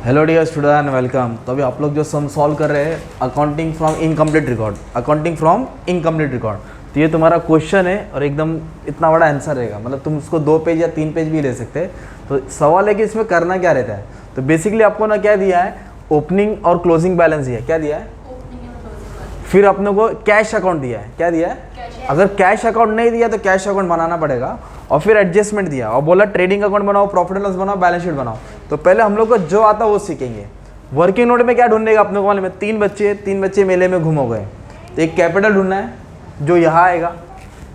Hello dear student, welcome. तो अभी आप लोग जो सम सॉल्व कर रहे हैं अकाउंटिंग फ्रॉम इनकम्प्लीट रिकॉर्ड, तो ये तुम्हारा क्वेश्चन है और एकदम इतना बड़ा आंसर रहेगा। मतलब तुम उसको 2 पेज या 3 पेज भी ले सकते हैं। तो सवाल है कि इसमें करना क्या रहता है। तो बेसिकली आपको ना क्या दिया है, ओपनिंग और क्लोजिंग बैलेंस दिया है। क्या दिया है? फिर अपने को कैश अकाउंट दिया है। क्या दिया है? अगर कैश अकाउंट नहीं दिया तो कैश अकाउंट बनाना पड़ेगा। और फिर एडजस्टमेंट दिया और बोला ट्रेडिंग अकाउंट बनाओ, प्रॉफिट एंड लॉस बनाओ, बैलेंस शीट बनाओ। तो पहले हम लोग को जो आता है वो सीखेंगे। वर्किंग नोट में क्या ढूंढने का अपने को मालूम है, 3 बच्चे मेले में घूम हो गए। तो एक कैपिटल ढूंढना है जो यहाँ आएगा,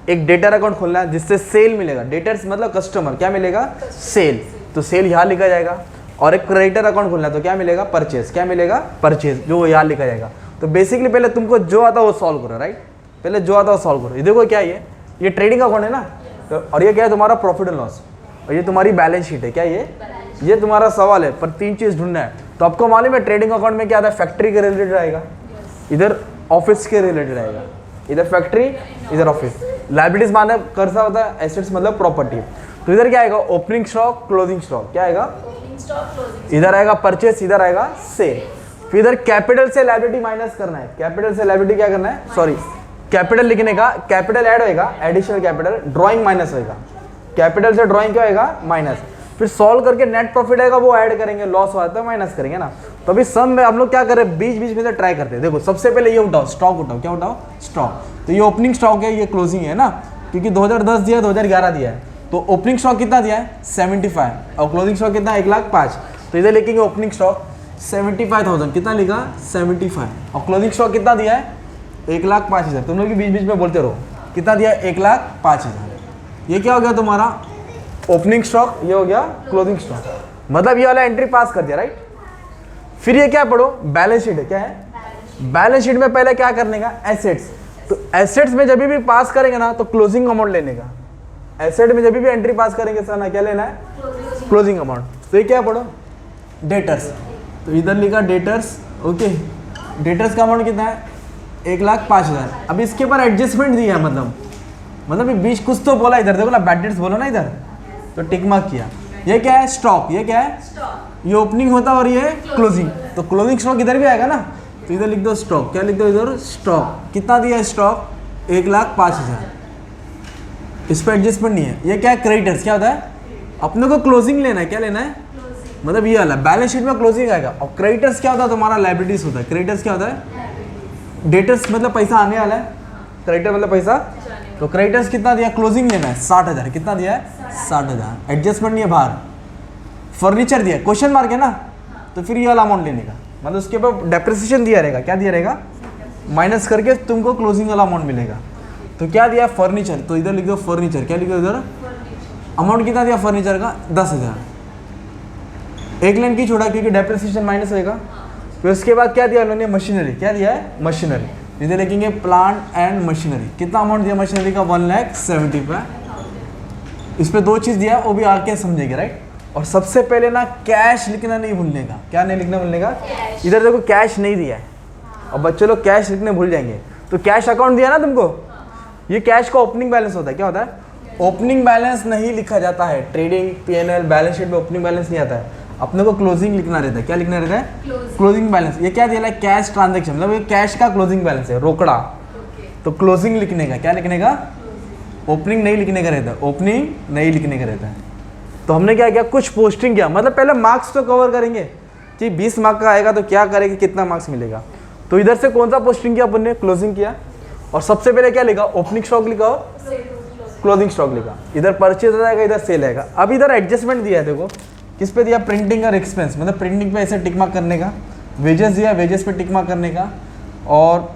एक डेटर अकाउंट खोलना है जिससे सेल मिलेगा। डेटर्स मतलब कस्टमर, क्या मिलेगा? सेल। तो सेल यहाँ लिखा जाएगा। और एक क्रेडिटर अकाउंट खोलना है तो क्या मिलेगा? परचेज। क्या मिलेगा? परचेज, जो यहाँ लिखा जाएगा। तो बेसिकली पहले तुमको जो आता है वो सॉल्व करो, राइट? पहले जो आता है वो सॉल्व करो। ये देखो क्या है, ये ट्रेडिंग अकाउंट है ना। तो और ये क्या है? तुम्हारा प्रॉफिट एंड लॉस। और ये तुम्हारी बैलेंस शीट है। क्या ये तुम्हारा सवाल है, पर 3 चीज ढूंढना है। तो आपको मालूम है ट्रेडिंग अकाउंट में क्या आता है? फैक्ट्री के रिलेटेड आएगा, इधर ऑफिस के रिलेटेड आएगा, इधर फैक्ट्री इधर ऑफिस। लायबिलिटीज माने कर्जा होता है, एसेट्स मतलब प्रॉपर्टी। तो इधर क्या आएगा? Opening stock, closing stock. क्या आएगा? इधर आएगा परचेस, इधर आएगा सेल। फिर इधर कैपिटल से लायबिलिटी माइनस करना है। कैपिटल से लायबिलिटी क्या करना है? सॉरी, कैपिटल लिखने का, कैपिटल ऐड होएगा, एडिशनल कैपिटल, ड्राइंग माइनस होएगा। कैपिटल से ड्राइंग क्या होएगा? माइनस। फिर सॉल्व करके नेट प्रॉफिट आएगा वो ऐड करेंगे, लॉस हुआ तो माइनस करेंगे ना। तो अभी सम में हम लोग क्या करें, बीच में से ट्राई करते हैं। देखो सबसे पहले ये उठाओ, स्टॉक उठाओ। क्या उठाओ? स्टॉक। तो ये ओपनिंग स्टॉक है, ये क्लोजिंग है ना, क्योंकि 2010 दिया है, 2011 दिया है। तो ओपनिंग स्टॉक कितना दिया है? 75। और क्लोजिंग स्टॉक कितना? 1,05,000। तो इधर लिखेंगे ओपनिंग स्टॉक 75,000। कितना लिखा? 75। और क्लोजिंग स्टॉक कितना दिया है? 1,05,000। तुम लोग भी बीच में बोलते रहो। कितना दिया? 1,05,000। ये क्या हो गया तुम्हारा? Opening stock. ये हो गया क्लोजिंग स्टॉक। मतलब ये वाला एंट्री पास कर दिया, राइट? फिर ये क्या पढ़ो? बैलेंस शीट है। क्या है? बैलेंस शीट में पहले क्या करने का? एसेट्स। तो एसेट्स में जब भी पास करेंगे ना तो क्लोजिंग अमाउंट लेने का। एसेट में जब भी एंट्री पास करेंगे सर ना, क्या लेना है? Closing amount. तो ये क्या पढ़ो? डेटर्स। तो इधर लिखा डेटर्स। ओके, डेटर्स का अमाउंट कितना है? 1,05,000। अब इसके ऊपर एडजस्टमेंट दिया है, मतलब ये बीच कुछ तो बोला। इधर देखो ना, बैड डेट्स बोलो ना इधर, तो टिक मार्क किया। ये क्या है? स्टॉक। ये क्या है? ये ओपनिंग होता है और ये क्लोजिंग। तो क्लोजिंग स्टॉक इधर भी आएगा ना, तो इधर लिख दो स्टॉक। क्या लिख दो इधर? स्टॉक। कितना दिया है स्टॉक? 1,05,000। इस पर एडजस्टमेंट नहीं है। ये क्या है? क्रेडिटर्स। क्या होता है? अपने को क्लोजिंग लेना है। क्या लेना है? मतलब ये वाला बैलेंस शीट में क्लोजिंग आएगा। और क्रेडिटर्स क्या होता है? तुम्हारा लायबिलिटीज होता है। क्रेडिटर्स क्या होता है? डेटर्स मतलब पैसा आने वाला है, क्रेडिटर मतलब पैसा। तो क्रेडिटर्स कितना दिया? क्लोजिंग लेना है 60,000। कितना दिया है? 60,000। एडजस्टमेंट नहीं है बाहर। फर्नीचर दिया, क्वेश्चन मार्क है ना, तो फिर ये वाला अमाउंट लेने का। मतलब उसके ऊपर डेप्रिसिएशन दिया रहेगा। क्या दिया रहेगा? माइनस करके तुमको क्लोजिंग वाला अमाउंट मिलेगा। तो क्या दिया? फर्नीचर। तो इधर लिख दो फर्नीचर। क्या लिख दो इधर? अमाउंट कितना दिया फर्नीचर का? 10,000। एक लाइन की छोड़ा क्योंकि डेप्रिसिएशन माइनस होएगा। फिर उसके बाद क्या दिया उन्होंने? मशीनरी। क्या दिया है? मशीनरी। इधर लिखेंगे प्लांट एंड मशीनरी। कितना अमाउंट दिया मशीनरी का? 1,75,000। इस पे 2 चीज़ दिया, वो भी आके समझेंगे, राइट? और सबसे पहले ना कैश लिखना नहीं भूलने का। क्या नहीं लिखना भूलने का? इधर देखो कैश नहीं दिया है और बच्चे लोग कैश लिखने भूल जाएंगे। तो कैश अकाउंट दिया ना तुमको, ये कैश का ओपनिंग बैलेंस होता है। क्या होता है? ओपनिंग बैलेंस नहीं लिखा जाता है। ट्रेडिंग P&L बैलेंस शीट में ओपनिंग बैलेंस नहीं आता है। अपने को क्लोजिंग लिखना रहता है। क्या लिखना रहता है? Closing balance. ये क्या दिया है? कैश ट्रांजैक्शन, मतलब ये कैश का क्लोजिंग बैलेंस है, रोकड़ा। तो क्लोजिंग लिखने का। क्या लिखने का? ओपनिंग नहीं लिखने का रहता है। ओपनिंग नहीं लिखने का रहता है। तो हमने क्या किया? कुछ पोस्टिंग किया। मतलब पहले मार्क्स तो कवर करेंगे कि 20 मार्क का आएगा तो क्या करेंगे, कितना मार्क्स मिलेगा। तो इधर से कौन सा पोस्टिंग किया अपन ने? क्लोजिंग किया। और सबसे पहले क्या लिखा? ओपनिंग स्टॉक लिखा और क्लोजिंग स्टॉक लिखा। इधर परचेज आएगा, इधर सेल आएगा। अब इधर एडजस्टमेंट दिया है, देखो किस पे दिया? प्रिंटिंग और एक्सपेंस, मतलब प्रिंटिंग पे ऐसे टिक मार्क करने का। वेजेस दिया, वेजेस पे टिक मार्क करने का। और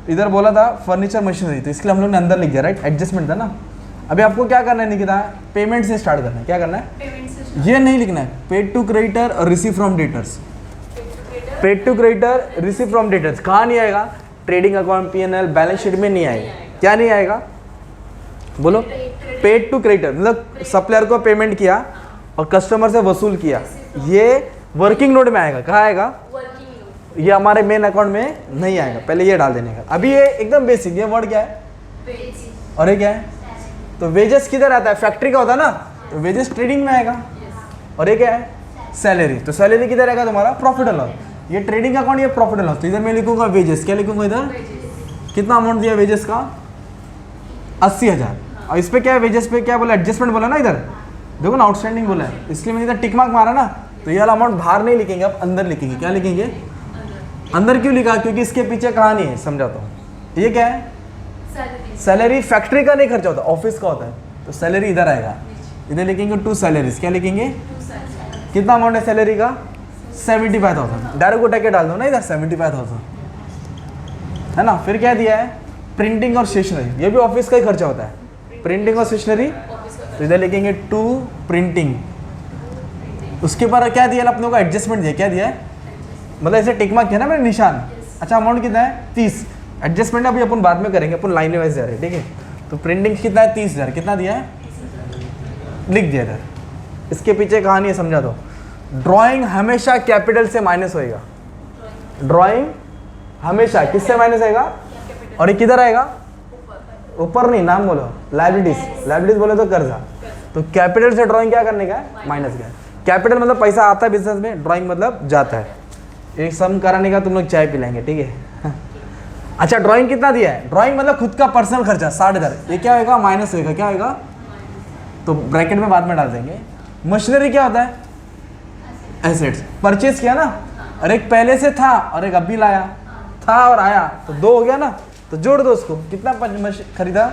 इधर बोला था फर्नीचर मशीनरी, तो इसके लिए हम लोग ने अंदर लिख दिया, राइट? एडजस्टमेंट था ना। अभी आपको क्या करना है निकिता? पेमेंट से स्टार्ट करना है। क्या करना है? ये नहीं लिखना है पेड टू क्रेडिटर और receive from debtors. Paid to creditor, receive from debtors कहाँ नहीं आएगा? Trading account, P&L balance sheet में नहीं आएगा। क्या नहीं आएगा? बोलो। पेड टू क्रेडिटर मतलब सप्लायर को पेमेंट किया और कस्टमर से वसूल किया, ये वर्किंग नोट में आएगा। कहाँ आएगा? ये हमारे मेन अकाउंट में नहीं आएगा। पहले ये डाल देने का। अभी ये एकदम बेसिक, ये वर्ड क्या है? और ये क्या है? तो वेजेस किधर आता है? फैक्ट्री का होता है ना, तो वेजेस ट्रेडिंग में आएगा। और ये क्या है? सैलरी। तो सैलरी किधर रहेगा तुम्हारा? Profit and loss. ये ट्रेडिंग अकाउंट, ये प्रॉफिट एंड लॉस। तो इधर मैं लिखूंगा वेजेस। क्या लिखूंगा इधर? कितना अमाउंट दिया वेजेस का? 80,000। और इस पे क्या है? वेजेस पे क्या बोला? एडजस्टमेंट बोला ना इधर, देखो ना आउटस्टैंडिंग बोला है, इसलिए मैंने इधर टिक मार्क मारा ना। तो ये वाला अमाउंट बाहर नहीं लिखेंगे, आप अंदर लिखेंगे। क्या लिखेंगे? अंदर क्यों लिखा? क्योंकि इसके पीछे कहानी है, समझाता हूँ। ये क्या है? सैलरी। फैक्ट्री का नहीं खर्चा होता, ऑफिस का होता है। तो सैलरी इधर आएगा, इधर लिखेंगे 2 सैलरीज। क्या लिखेंगे? कितना अमाउंट है सैलरी का? 75,000। डायरेक्ट उठा के डाल दो ना इधर 75,000, है ना। फिर क्या दिया है? प्रिंटिंग और स्टेशनरी। ये भी ऑफिस का ही खर्चा होता है, प्रिंटिंग और स्टेशनरी। तो इधर लिखेंगे 2 प्रिंटिंग। उसके बाद क्या दिया अपने को? एडजस्टमेंट दिया। क्या दिया है? मतलब ऐसे टिक मार्क किया ना मैंने, निशान। अच्छा, अमाउंट कितना है? 30। एडजस्टमेंट अभी अपन बाद में करेंगे, अपन लाइन वाइज जा रहे हैं, ठीक है। तो प्रिंटिंग कितना है? 30,000। कितना दिया है? लिख दिया इधर। इसके पीछे कहानी है, समझा दो। ड्राइंग हमेशा कैपिटल से माइनस होएगा। ड्राइंग हमेशा किससे माइनस आएगा? और ये किधर आएगा? ऊपर नहीं, नाम बोलो। लायबिलिटीज। लायबिलिटीज बोले तो कर्जा। तो कैपिटल से ड्राइंग क्या करने का है? माइनस का। कैपिटल मतलब पैसा आता है बिजनेस में, ड्राइंग मतलब जाता है। एक सम कराने का तुम लोग चाय पिलाएंगे, ठीक है। अच्छा, ड्राइंग कितना दिया है? ड्राइंग मतलब खुद का पर्सनल खर्चा 60,000। ये क्या होगा? माइनस होगा। क्या होगा? तो ब्रैकेट में बाद में डाल देंगे। मशीनरी क्या होता है? एसेट्स। परचेज किया ना, और एक पहले से था और एक अभी लाया, था और आया, तो 2 हो गया ना। तो जोड़ दो उसको। कितना खरीदा?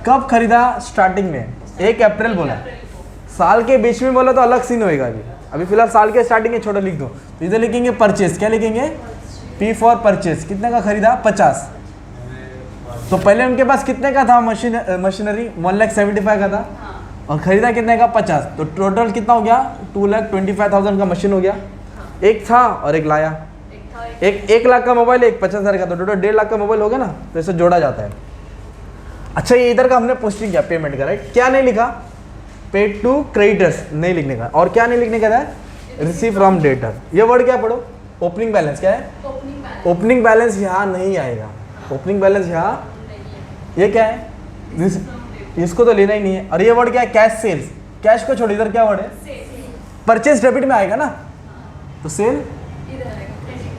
कब खरीदा? स्टार्टिंग में 1 अप्रैल बोला। साल के बीच में बोला तो अलग सीन होएगा। अभी फिलहाल साल के स्टार्टिंग में छोटा लिख दो। तो इधर लिखेंगे परचेज। क्या लिखेंगे? P for purchase. कितने का खरीदा? 50। तो पहले उनके पास कितने का था मशीनरी? 1,75,000 का था, और खरीदा कितने का? 50। तो टोटल कितना हो गया? 2,25,000 का मशीन हो गया। एक था और एक लाया। एक 1 लाख का मोबाइल, एक 50,000 का, तो टोटल 1.5 लाख का मोबाइल हो गया ना। तो इसे जोड़ा जाता है। अच्छा, ये इधर का हमने पोस्टिंग किया, पेमेंट का, राइट। क्या नहीं लिखा? पेड टू क्रेडिटर्स नहीं लिखने का। और क्या नहीं लिखने का था? Receive from debtor. ये वर्ड क्या पढ़ो? Opening balance. क्या है? ओपनिंग बैलेंस यहाँ नहीं आएगा। ओपनिंग बैलेंस यहाँ, ये क्या है? इसको तो लेना ही नहीं है। और ये वर्ड क्या है? Cash sales. कैश को छोड़, इधर क्या वर्ड है? परचेज डेबिट में आएगा ना। तो सेल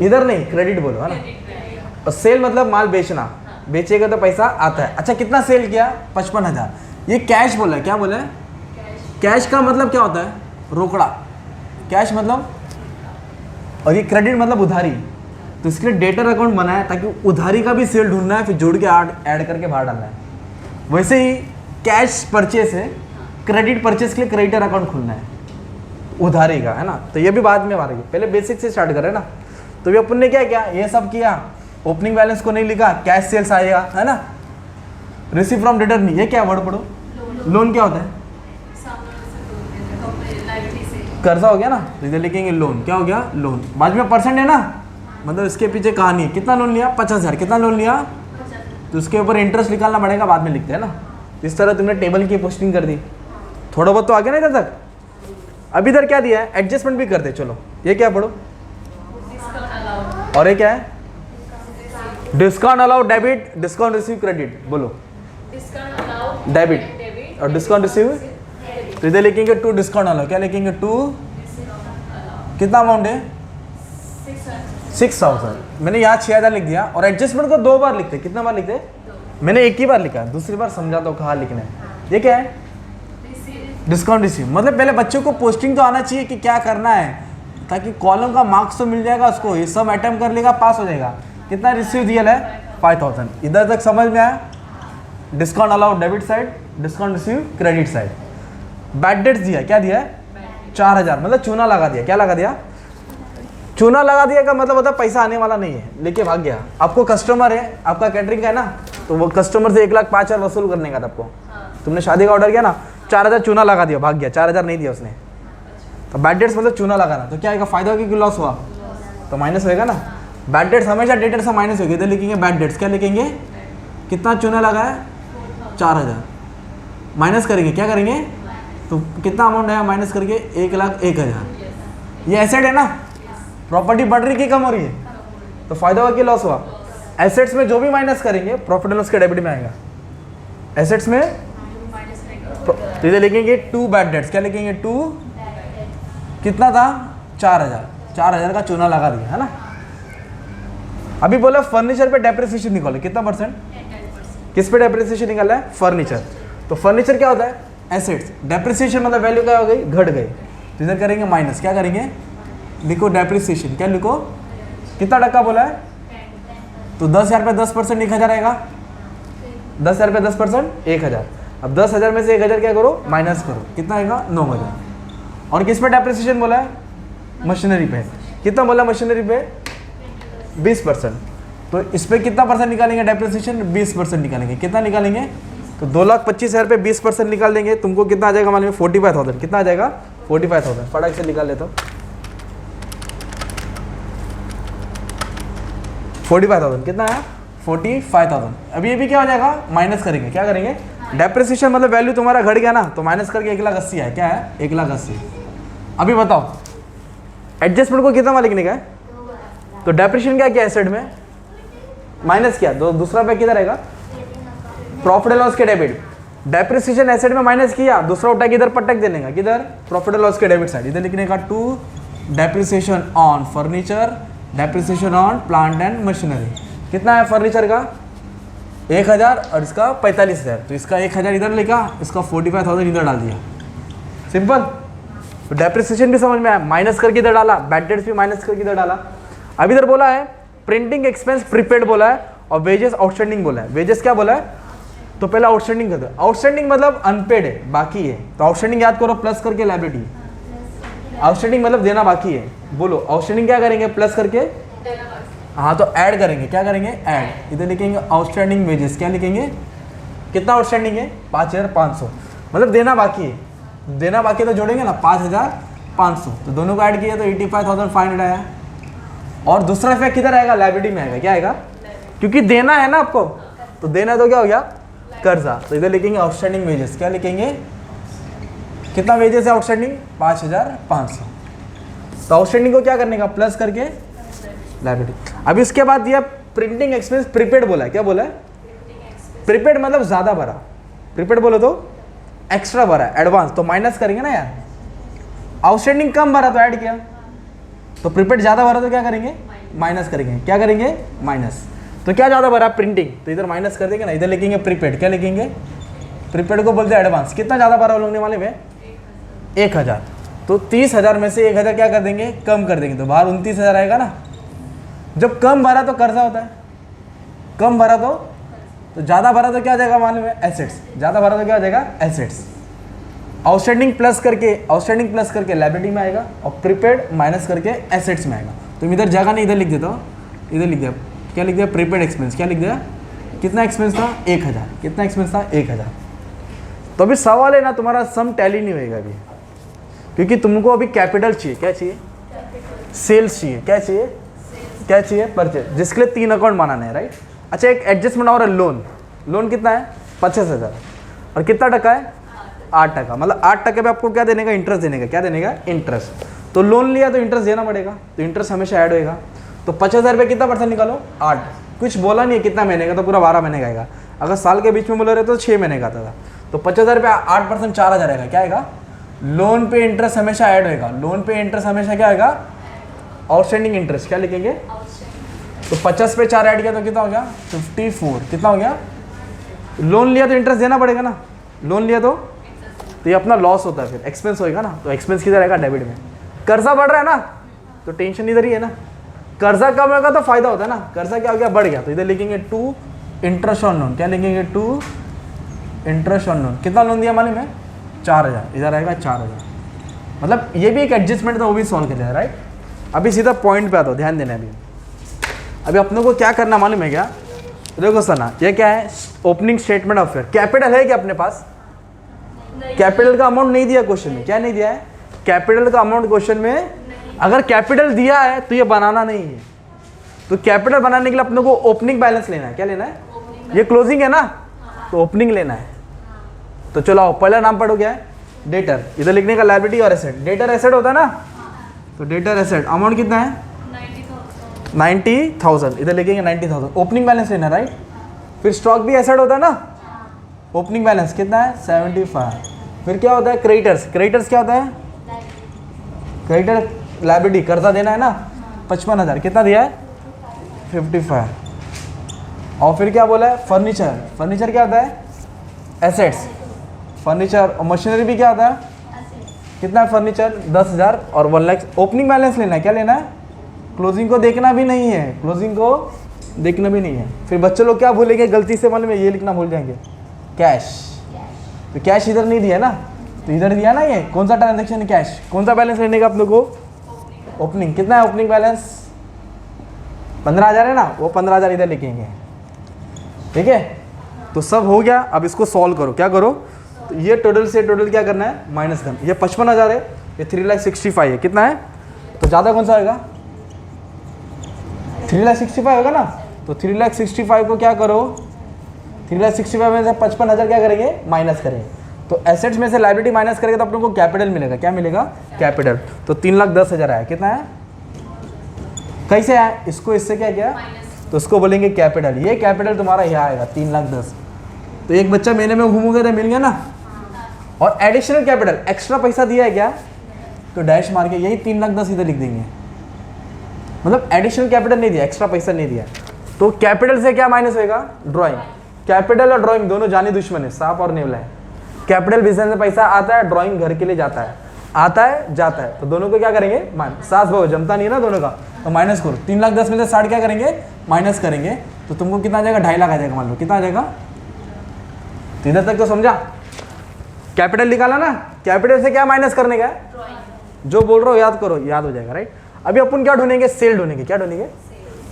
इधर नहीं, क्रेडिट बोलो, है ना। और सेल मतलब माल बेचना, बेचेगा तो पैसा आता है। अच्छा, कितना सेल किया? 55,000। ये कैश बोला है। क्या बोला है? कैश का मतलब क्या होता है? रोकड़ा। कैश मतलब, और ये क्रेडिट मतलब उधारी। तो इसके लिए डेटर अकाउंट बनाया ताकि उधारी का भी सेल ढूंढना है, फिर जोड़ के ऐड करके बाहर डालना है। वैसे ही कैश परचेस है, क्रेडिट परचेस के लिए क्रेडिटर अकाउंट खुलना है, उधारी का, है ना। तो ये भी बाद में मारेंगे, पहले बेसिक से स्टार्ट करें ना। तो ये अपन ने क्या किया? ये सब किया। ओपनिंग बैलेंस को नहीं लिखा, कैश सेल्स आएगा, है ना। रिसीव फ्रॉम डेटर नहीं। ये क्या वर्ड पढ़ो? लोन क्या होता है? कर्जा हो गया ना। तो इधर लिखेंगे लोन। क्या हो गया? लोन। बाद में परसेंट है ना, मतलब इसके पीछे कहानी है। कितना लोन लिया? 50,000। कितना लोन लिया? तो उसके ऊपर इंटरेस्ट निकालना पड़ेगा, बाद में लिखते हैं ना। इस तरह तुमने टेबल की पोस्टिंग कर दी। थोड़ा बहुत तो आ गया ना इधर तक। अब इधर क्या दिया है? एडजस्टमेंट भी कर दे। चलो, ये क्या पढ़ो? और ये क्या है? Discount allow debit, discount receive credit. बोलो। डेबिट और डिस्काउंट रिसीव। तो इधर लिखेंगे 2 डिस्काउंट अलाउ। क्या लिखेंगे? 2। कितना अमाउंट है? 6,000। मैंने यहाँ 6,000 लिख दिया। और एडजस्टमेंट को 2 बार लिखते। कितना बार लिखते? मैंने एक ही बार लिखा, दूसरी बार समझाता हूँ कहाँ लिखना है। ये क्या है? Discount receive. मतलब पहले बच्चों को पोस्टिंग तो आना चाहिए कि क्या करना है, ताकि कॉलम का मार्क्स तो मिल जाएगा उसको, ये सब अटेम्प्ट कर लेगा, पास हो जाएगा। कितना रिसीव दिया है? 5,000। इधर तक समझ में आया? Discount allow debit side, discount receive credit side. Bad debts दिया। क्या दिया है? 4,000। मतलब चूना लगा दिया। क्या लगा दिया? चूना लगा दिया का मतलब होता है पैसा आने वाला नहीं है, लेके भाग गया। आपको कस्टमर है, आपका कैटरिंग का है ना, तो वो कस्टमर से 1,05,000 वसूल करने का था आपको। तुमने शादी का ऑर्डर किया ना, 4,000 चूना लगा दिया, भाग गया, 4,000 नहीं दिया उसने। तो बैड डेट्स मतलब चूना लगाना। तो क्या आएगा? फायदा होगा कि लॉस हुआ? तो माइनस होएगा ना। बैड डेट्स हमेशा डेटर से माइनस होगी। इधर लिखेंगे बैड डेट्स। क्या लिखेंगे? कितना चूना लगा है? 4,000। माइनस करेंगे। क्या करेंगे? तो कितना अमाउंट है माइनस करके? 1,01,000। ये एसेट है ना, प्रॉपर्टी बढ़ रही कि कम हो रही है? तो फायदा हुआ कि लॉस हुआ? एसेट्स में जो भी माइनस करेंगे प्रॉफिट एंड लॉस के डेबिट में आएगा। एसेट्स में तो इधर लिखेंगे 2 बैड डेट्स। क्या लिखेंगे? 2 कितना था 4000, 4000 का चूना लगा दिया है ना। अभी बोला फर्नीचर पे डेप्रिसिएशन निकालो, कितना परसेंट, किस पे डेप्रिसिएशन निकाला है, फर्नीचर। तो फर्नीचर क्या होता है, एसेट्स। डेप्रिसिएशन मतलब वैल्यू क्या हो गई, घट गई, तो इधर करेंगे माइनस, क्या करेंगे, लिखो डेप्रिसिएशन, क्या लिखो, कितना टक्का बोला है, तो 10,000 पे 10% 1000 आएगा, 10,000 पे 10% 1000। अब 10,000 में से 1000 क्या करो, माइनस करो, कितना आएगा 9,000। और किस पे डेप्रिसिएशन बोला है, मशीनरी पे, कितना बोला मशीनरी पे 20%। तो इस पे कितना परसेंट निकालेंगे डेप्रिसिएशन, 20% निकालेंगे, कितना निकालेंगे, तो 2,25,000 पे 20% निकाल देंगे, तुमको कितना आ जाएगा मालूम है, 45,000, कितना आ जाएगा 45,000, फटाक से निकाल लेता हूँ, 45,000 कितना है 45,000। अभी ये भी क्या हो जाएगा, माइनस करेंगे, क्या करेंगे, डेप्रिसिएशन मतलब वैल्यू तुम्हारा घट गया ना, तो माइनस करके 1,80,000 है, क्या है 1,80,000। अभी बताओ एडजस्टमेंट को कितना लिखने का है, तो डेप्रिसिएशन क्या किया एसेट में माइनस किया, दूसरा पे किधर रहेगा, प्रॉफिट एंड लॉस के डेबिट। डेप्रिसिएशन एसेट में माइनस किया, दूसरा उठा के इधर पटक देने का, किधर प्रॉफिट एंड लॉस के डेबिट साइड, इधर लिखने का to depreciation on furniture, depreciation on plant and machinery. कितना है फर्नीचर का 1,000 और इसका 45,000, तो इसका 1,000 इधर लिखा, इसका 45,000 इधर डाल दिया, सिंपल। तो डेप्रिसिएशन भी समझ में आया, माइनस करके इधर डाला, बैड डेट्स भी माइनस करके इधर डाला। अब इधर बोला है प्रिंटिंग एक्सपेंस प्रीपेड बोला है और वेजेस आउटस्टैंडिंग बोला है। वेजेस क्या बोला है, तो पहले आउटस्टैंडिंग कर दो, आउटस्टैंडिंग मतलब अनपेड है, बाकी है, तो आउटस्टैंडिंग याद करो प्लस करके लायबिलिटी, आउटस्टैंडिंग मतलब देना बाकी है, बोलो आउटस्टैंडिंग क्या करेंगे, प्लस करके, हाँ तो ऐड करेंगे, क्या करेंगे ऐड, इधर लिखेंगे आउटस्टैंडिंग वेजेस, क्या लिखेंगे, कितना आउटस्टैंडिंग है 5,500, मतलब देना बाकी है, देना बाकी तो जोड़ेंगे ना 5,500, तो दोनों को ऐड किया तो 85,500 आया। और दूसरा इफेक्ट किधर आएगा, लायबिलिटी में आएगा, क्या आएगा, क्योंकि देना है ना आपको, तो देना तो क्या हो गया कर्जा, तो इधर लिखेंगे आउटस्टैंडिंग वेजेस, क्या लिखेंगे, कितना वेजेस है आउटस्टैंडिंग 5,500, तो आउटस्टैंडिंग को क्या करने का प्लस करके लायबिलिटी। अब इसके बाद दिया प्रिंटिंग एक्सपेंस प्रीपेड बोला है, क्या बोला है, प्रीपेड मतलब ज़्यादा भरा, प्रीपेड बोलो तो एक्स्ट्रा भरा एडवांस, तो माइनस करेंगे ना यार, आउटस्टैंडिंग कम भरा तो ऐड किया, तो प्रीपेड ज़्यादा भरा तो क्या करेंगे माइनस करेंगे, क्या करेंगे माइनस, तो क्या ज़्यादा भरा प्रिंटिंग, तो इधर माइनस कर देंगे ना, इधर लिखेंगे प्रीपेड, क्या लिखेंगे, प्रीपेड को बोलते हैं एडवांस, कितना ज़्यादा भरा लोगने वाले में 1,000, तो 30,000 में से 1,000 क्या कर देंगे कम कर देंगे, तो बाहर 29,000 आएगा ना। जब कम भरा तो कर्जा होता है, कम भरा तो ज़्यादा भरा तो क्या आ जाएगा मालूम है एसेट्स, ज़्यादा भरा तो क्या आ जाएगा एसेट्स। आउटस्टैंडिंग प्लस करके लायबिलिटी में आएगा और प्रीपेड माइनस करके एसेट्स में आएगा। तो इधर जगह नहीं, इधर लिख देता हूँ, इधर लिख दिया, क्या लिख दिया प्रीपेड एक्सपेंस, क्या लिख दिया, कितना एक्सपेंस था 1,000, कितना एक्सपेंस था 1,000। तो अभी सवाल है ना तुम्हारा सम टैली नहीं होएगा अभी, क्योंकि तुमको अभी कैपिटल चाहिए, क्या चाहिए सेल्स चाहिए, क्या चाहिए क्या चाहिए परचेज, जिसके लिए 3 अकाउंट बनाना है राइट। अच्छा एक एडजस्टमेंट और लोन, लोन कितना है 50,000 और कितना टका है 8 टका, मतलब 8 टके पे आपको क्या देने का इंटरेस्ट देने का, क्या देने का इंटरेस्ट। तो लोन लिया तो इंटरेस्ट देना पड़ेगा, तो इंटरेस्ट हमेशा ऐड होएगा। तो 50,000 रुपये कितना परसेंट निकालो 8, कुछ बोला नहीं है कितना महीने का, तो पूरा 12 महीने का आएगा। अगर साल के बीच में बोले रहे तो 6 महीने का आता था। तो 50,000 रुपये 8% 4,000 आएगा, क्या आएगा लोन पे इंटरेस्ट हमेशा ऐड होएगा, लोन पे इंटरेस्ट हमेशा क्या आएगा आउटस्टैंडिंग इंटरेस्ट, क्या लिखेंगे। तो 50 पे 4 ऐड किया तो कितना हो गया 54, कितना हो गया। लोन लिया तो इंटरेस्ट देना पड़ेगा ना, लोन लिया तो ये अपना लॉस होता है, फिर एक्सपेंस होएगा ना, तो एक्सपेंस किधर आएगा डेबिट में। कर्जा बढ़ रहा है ना तो टेंशन इधर ही है ना, कर्जा कम होगा तो फायदा होता है ना, कर्जा क्या हो गया बढ़ गया, तो इधर लिखेंगे 2 इंटरेस्ट ऑन लोन, क्या लिखेंगे 2 इंटरेस्ट ऑन लोन। कितना लोन दिया मालूम है 4,000, इधर आएगा 4,000। मतलब ये भी एक एडजस्टमेंट था, वो भी सॉल्व कर दिया राइट। अभी सीधा पॉइंट पे आता हूँ, ध्यान देना। अभी अपनों को क्या करना मालूम है क्या, देखो सना ये क्या है opening statement of fair. Capital है क्या अपने पास, कैपिटल का अमाउंट नहीं दिया क्वेश्चन में, क्या नहीं दिया है कैपिटल का अमाउंट क्वेश्चन में। अगर कैपिटल दिया है तो ये बनाना नहीं है, तो कैपिटल बनाने के लिए अपने को ओपनिंग बैलेंस लेना है, क्या लेना है, ये क्लोजिंग है ना तो ओपनिंग लेना है। तो चलो आओ पहला नाम पढ़ो क्या है डेटर, इधर लिखने का लायबिलिटी और एसेट। डेटर एसेट होता है ना, तो डेटर एसेट अमाउंट कितना है 90,000, इधर लिखेंगे 90,000 ओपनिंग बैलेंस लेना राइट। फिर स्टॉक भी एसेट होता है ना, ओपनिंग बैलेंस कितना है 75। फिर क्या होता है क्रेडिटर्स, क्रेडिटर्स क्या होता है क्रेडिटर लायबिलिटी कर्जा देना है ना 55,000, कितना दिया है 55। और फिर क्या बोला है फर्नीचर, फर्नीचर क्या होता है एसेट्स, फर्नीचर और मशीनरी भी क्या होता है, कितना है फर्नीचर 10,000 और 1 लाख। ओपनिंग बैलेंस लेना है, क्या लेना है, क्लोजिंग को देखना भी नहीं है, क्लोजिंग को देखना भी नहीं है। फिर बच्चे लोग क्या भूलेंगे गलती से, मालूम है ये लिखना भूल जाएंगे कैश, तो कैश इधर नहीं दिया ना, तो इधर दिया ना, ये कौन सा ट्रांजेक्शन है कैश, कौन सा बैलेंस लेने का आप लोग को ओपनिंग, कितना है ओपनिंग बैलेंस 15,000 है ना, वो 15,000 इधर लिखेंगे, ठीक है। तो सब हो गया, अब इसको सॉल्व करो, क्या करो, तो ये टोटल से टोटल क्या करना है माइनस करना, ये 55,000 है, ये 3,65,000 है, कितना है, तो ज़्यादा कौन सा होगा 3,65,000 होगा ना, तो 3,65,000 को क्या करो, 3,65,000 में से 55,000 क्या करेंगे माइनस करेंगे, तो एसेट्स में से लायबिलिटी माइनस करेंगे तो अपने को कैपिटल मिलेगा, क्या मिलेगा कैपिटल, तो 3,10,000 आया, कितना है, कैसे आया, इसको इससे क्या किया, तो उसको बोलेंगे कैपिटल, ये कैपिटल तुम्हारा यहाँ आएगा 3,10,000। तो एक बच्चा महीने में घूमोगे तो मिल गया ना। और एडिशनल कैपिटल एक्स्ट्रा पैसा दिया है क्या, तो डैश मार के यही 3,10,000 इधर लिख देंगे, मतलब एडिशनल कैपिटल नहीं दिया, एक्स्ट्रा पैसा नहीं दिया, तो कैपिटल से क्या माइनस होएगा ड्राइंग, कैपिटल और ड्राइंग दोनों जानी दुश्मन है, सांप और नेवला है। कैपिटल बिजनेस में पैसा आता है, ड्राइंग घर के लिए जाता है, आता है जाता है, तो दोनों को क्या करेंगे माइनस, सास बहु जमता नहीं है ना दोनों का, तो माइनस करो, 3,10,000 में से 60 क्या करेंगे माइनस करेंगे, तो तुमको कितना आ जाएगा 2.5 लाख आ जाएगा, मान लो कितना आ जाएगा, तो इधर तक तो समझा, कैपिटल निकाला ना, कैपिटल से क्या माइनस करने का है, जो बोल रहा हो याद करो, याद हो जाएगा राइट। अभी अपन क्या ढूंढेंगे, सेल ढूंढेंगे, क्या ढूंढेंगे,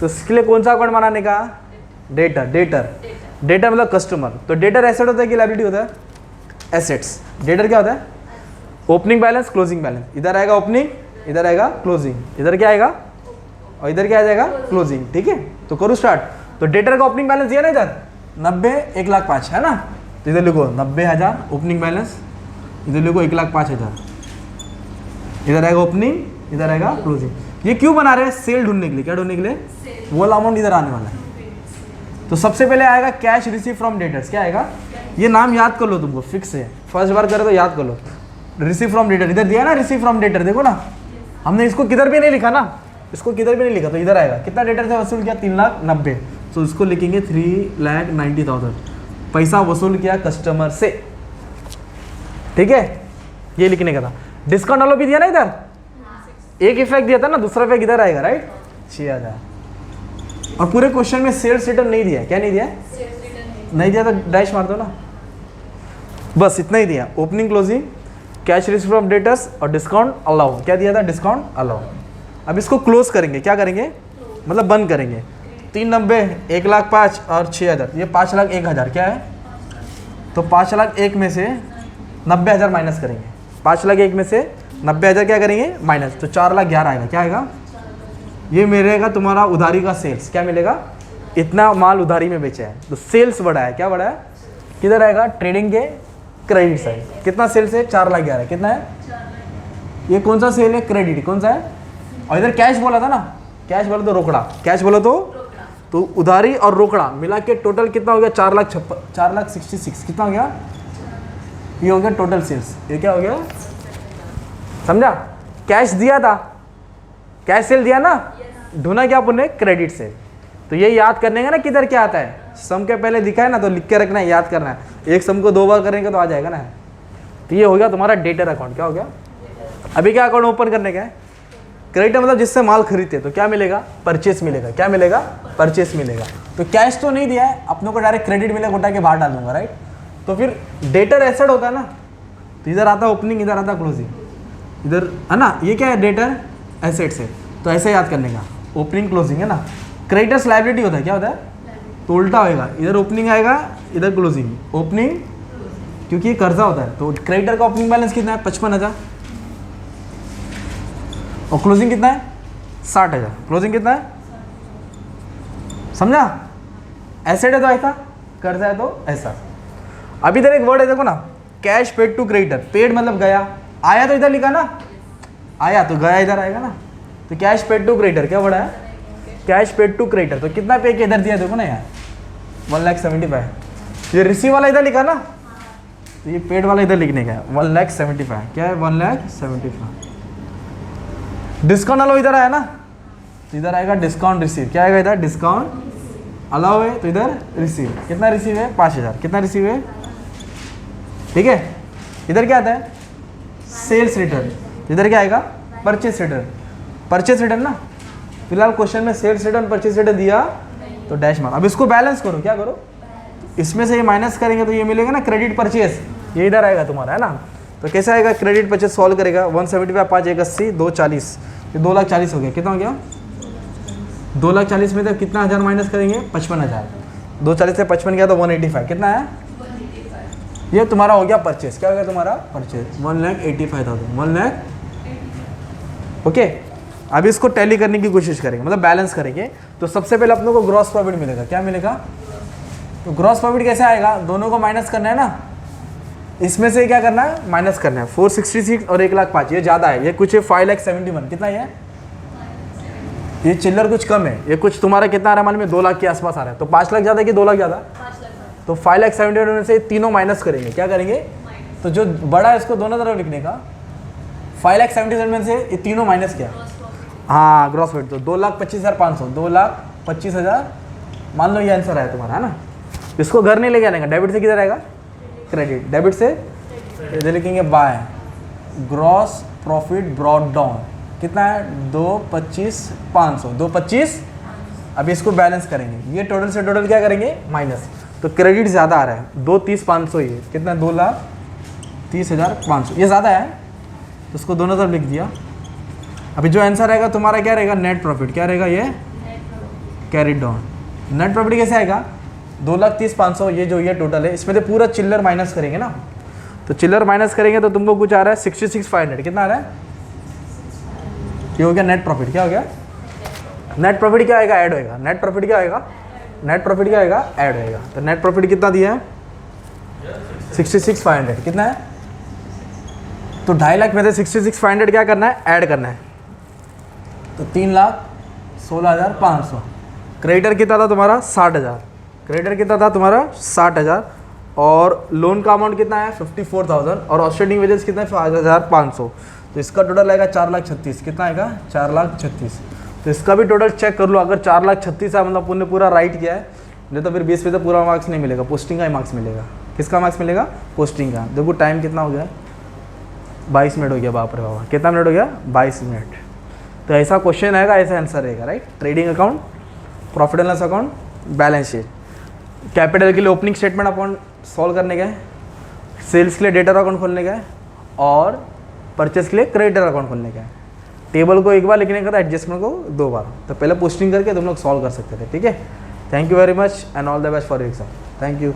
तो इसके लिए कौन सा अकाउंट बनाने का, डेटर, डेटर, डेटर मतलब कस्टमर, तो डेटर एसेट होता है कि लायबिलिटी होता है, एसेट्स, डेटर क्या होता है ओपनिंग बैलेंस क्लोजिंग बैलेंस, इधर आएगा ओपनिंग, इधर आएगा क्लोजिंग, इधर क्या आएगा और इधर क्या आ जाएगा क्लोजिंग, ठीक है। तो करो स्टार्ट, तो डेटर का ओपनिंग बैलेंस दिया ना इधर 90 1,05,000 है ना, तो इधर लिखो 90,000 ओपनिंग बैलेंस, इधर लिखो 1,05,000, इधर आएगा ओपनिंग, इधर आएगा क्लोजिंग। ये क्यों बना रहे हैं, सेल ढूंढने के लिए, क्या ढूंढने के लिए, वो अमाउंट इधर आने वाला है। तो सबसे पहले आएगा कैश रिसीव फ्रॉम डेटर्स, क्या आएगा, ये नाम याद कर लो, तुमको फिक्स है, फर्स्ट बार करो तो याद कर लो, रिसीव फ्रॉम डेटर, इधर दिया ना रिसीव फ्रॉम डेटर, देखो ना हमने इसको किधर भी नहीं लिखा ना, इसको किधर भी नहीं लिखा, तो इधर आएगा, कितना डेटर से वसूल किया 3,90,000, तो इसको लिखेंगे 3,90,000 पैसा वसूल किया कस्टमर से, ठीक है, ये लिखने का था। डिस्काउंट वाला भी दिया ना इधर, एक इफेक्ट दिया था ना, दूसरा इफेक्ट इधर आएगा राइट 6,000, और पूरे क्वेश्चन में सेल्स रिटर्न नहीं दिया, क्या नहीं दिया, नहीं दिया तो डैश मार दो ना, बस इतना ही दिया, opening closing cash receive from debtors और डिस्काउंट अलाउ, क्या दिया था डिस्काउंट अलाउ। अब इसको क्लोज करेंगे, क्या करेंगे मतलब बंद करेंगे, 3,90,000 1,05,000 और 6,000, ये 5,01,000 क्या है, तो 5,01,000 में से 90,000 माइनस करेंगे, 5,01,000 में से 90,000 क्या करेंगे माइनस, तो 4,11,000 आएगा, क्या आएगा, ये मिलेगा तुम्हारा उधारी का सेल्स, क्या मिलेगा, इतना माल उधारी में बेचा है, तो सेल्स बढ़ा है, क्या बढ़ा है, किधर आएगा ट्रेडिंग के क्रेडिट साइड, कितना सेल्स है 4,11,000, कितना है, ये कौन सा सेल है क्रेडिट, कौन सा है, और इधर कैश बोला था ना, कैश बोला तो रोकड़ा, कैश बोला तो उधारी और रोकड़ा मिला के टोटल कितना हो गया 4,66,000, कितना हो गया, ये हो गया टोटल सेल्स, ये क्या हो गया समझा, कैश दिया था, कैश सेल दिया ना, ढूंढा क्या अपन ने क्रेडिट सेल, तो ये याद करने का ना किधर क्या आता है, सम के पहले दिखा है ना, तो लिख के रखना है, याद करना है, एक सम को 2 बार करेंगे तो आ जाएगा ना, तो ये हो गया तुम्हारा डेटर अकाउंट, क्या हो गया। अभी क्या अकाउंट ओपन करने का है, क्रेडिट मतलब जिससे माल खरीदते तो क्या मिलेगा परचेस मिलेगा, क्या मिलेगा परचेस मिलेगा, तो कैश तो नहीं दिया है अपनों को, डायरेक्ट क्रेडिट मिलेगा, उठा के बाहर डाल दूंगा राइट। तो फिर डेटर एसेट होता है ना, तो इधर आता ओपनिंग, इधर आता क्लोजिंग, इधर है ना, ये क्या है डेटर एसेट्स है, तो ऐसे याद करने का, ओपनिंग क्लोजिंग है ना। क्रेडिटर्स लायबिलिटी होता है, क्या होता है, तो उल्टा होएगा, इधर ओपनिंग आएगा इधर क्लोजिंग, ओपनिंग क्योंकि ये कर्जा होता है, तो क्रेडिटर का ओपनिंग बैलेंस कितना है 55,000 और क्लोजिंग कितना है 60,000, क्लोजिंग कितना है समझा, एसेट है तो ऐसा, कर्जा है तो ऐसा। अभी इधर एक वर्ड है देखो ना, cash paid to creditor, paid मतलब गया, आया तो इधर लिखा ना, आया तो गया इधर आएगा ना, तो कैश पेड टू क्रेडिटर क्या वर्ड है, कैश पेड टू क्रेडिटर, तो कितना पे के इधर दिया देखो ना यार 1,75,000, ये रिसीव वाला इधर लिखा ना, तो ये पेड वाला इधर लिखने का है 1,75,000, क्या है 1,75,000, डिस्काउंट अलाउ इधर आया ना, तो इधर आएगा डिस्काउंट रिसीव। क्या आएगा इधर? डिस्काउंट अलाउ है तो इधर रिसीव। कितना रिसीव है? 5000। कितना रिसीव है? ठीक है। इधर क्या आता है? Sales return. इधर क्या आएगा? Purchase return. परचेस रिटर्न ना, फिलहाल क्वेश्चन में सेल्स रिटर्न परचेस रिटर्न दिया तो डैश मार। अब इसको बैलेंस करो। क्या करो? इसमें से ये माइनस करेंगे तो ये मिलेगा ना क्रेडिट परचेस, ये इधर आएगा तुम्हारा, है ना। तो कैसे आएगा क्रेडिट परचेस? सॉल्व करेगा 175 5 1 80 2 40, ये 2,40,000 हो गया। कितना हो गया? 2,40,000 में तो कितना हज़ार माइनस करेंगे? 55,000। 240 से 55 गया तो 185। कितना है? ये तुम्हारा हो गया परचेस। क्या हो गया तुम्हारा? परचेस 1,85,000। 1 लाख। ओके, अब इसको टैली करने की कोशिश करेंगे, मतलब बैलेंस करेंगे। तो सबसे पहले अपने को ग्रॉस प्रॉफिट मिलेगा। क्या मिलेगा? तो ग्रॉस प्रॉफिट कैसे आएगा? दोनों को माइनस करना है ना, इसमें से क्या करना है? माइनस करना है। 466 और 1,05,000 ये ज़्यादा है, ये कुछ है 5,71,000। कितना ये? ये चिल्लर कुछ कम है, ये कुछ तुम्हारा कितना आ रहा है? मान में 2 लाख के आसपास आ रहा है। तो 5 लाख ज़्यादा है कि 2 लाख ज़्यादा? तो 5,71,000 में से तीनों माइनस करेंगे। क्या करेंगे? तो जो बड़ा है इसको दोनों तरफ लिखने का। 5,70,000 में से ये तीनों माइनस किया। हाँ, ग्रॉस प्रॉफिट तो 2,25,500, 2,25,000 मान लो ये आंसर आया तुम्हारा, है ना। इसको घर नहीं लेके आने का, डेबिट से किधर आएगा? क्रेडिट। डेबिट से इधर लिखेंगे by gross profit brought down. कितना है? 2,25,500, 2,25,। अब इसको बैलेंस करेंगे, ये टोटल से टोटल क्या करेंगे? माइनस। तो क्रेडिट ज़्यादा आ रहा है, 2,30,500 ये कितना? 2,30,500 ये ज़्यादा है, तो उसको दोनों तरफ लिख दिया। अभी जो आंसर आएगा तुम्हारा क्या रहेगा? Net profit. क्या रहेगा? ये कैरिड डाउन। नेट प्रॉफिट कैसे आएगा? 2,30,500 ये जो ये टोटल है, इसमें तो पूरा चिल्लर माइनस करेंगे ना। तो चिल्लर माइनस करेंगे तो तुमको कुछ आ रहा है 66,500। कितना आ रहा है? ये हो गया नेट प्रॉफिट। क्या हो गया? नेट प्रॉफिट क्या आएगा? ऐड होएगा। नेट प्रॉफिट क्या आएगा? नेट प्रॉफिट क्या आएगा? ऐड होएगा। तो नेट प्रॉफिट कितना दिया है? 66,500। कितना है? तो 2.5 लाख में से 66,500 क्या करना है? ऐड करना है। तो 3,16,500। क्रेडिटर कितना था तुम्हारा? 60,000। क्रेडिटर कितना था तुम्हारा? 60,000। और लोन का अमाउंट कितना है? 54,000। और आउटस्टैंडिंग वेजेस कितना है? 5,500। तो इसका टोटल आएगा 4,36,000। कितना आएगा? 4,36,000। तो इसका भी टोटल चेक कर लो। अगर 4,36,000 है मतलब पुण्य पूरा राइट किया है, नहीं तो फिर 20 पे तो पूरा मार्क्स नहीं मिलेगा, पोस्टिंग का ही मार्क्स मिलेगा। किसका मार्क्स मिलेगा? पोस्टिंग का। देखो टाइम कितना हो गया? 22 मिनट हो गया। बाप रे बाबा, कितना मिनट हो गया? 22 मिनट। तो ऐसा क्वेश्चन आएगा, ऐसा आंसर रहेगा, right. Trading account, profit and loss account, balance sheet. Capital के लिए ओपनिंग स्टेटमेंट अकाउंट सॉल्व करने गए, सेल्स के लिए डेटर अकाउंट खोलने गए, और परचेस के लिए क्रेडिटर अकाउंट खोलने गए। टेबल को एक बार लिखने का था, एडजस्टमेंट को 2 बार। तो पहले पोस्टिंग करके तुम लोग सॉल्व कर सकते थे, ठीक है। Thank you very much and all the best for your exam. Thank you.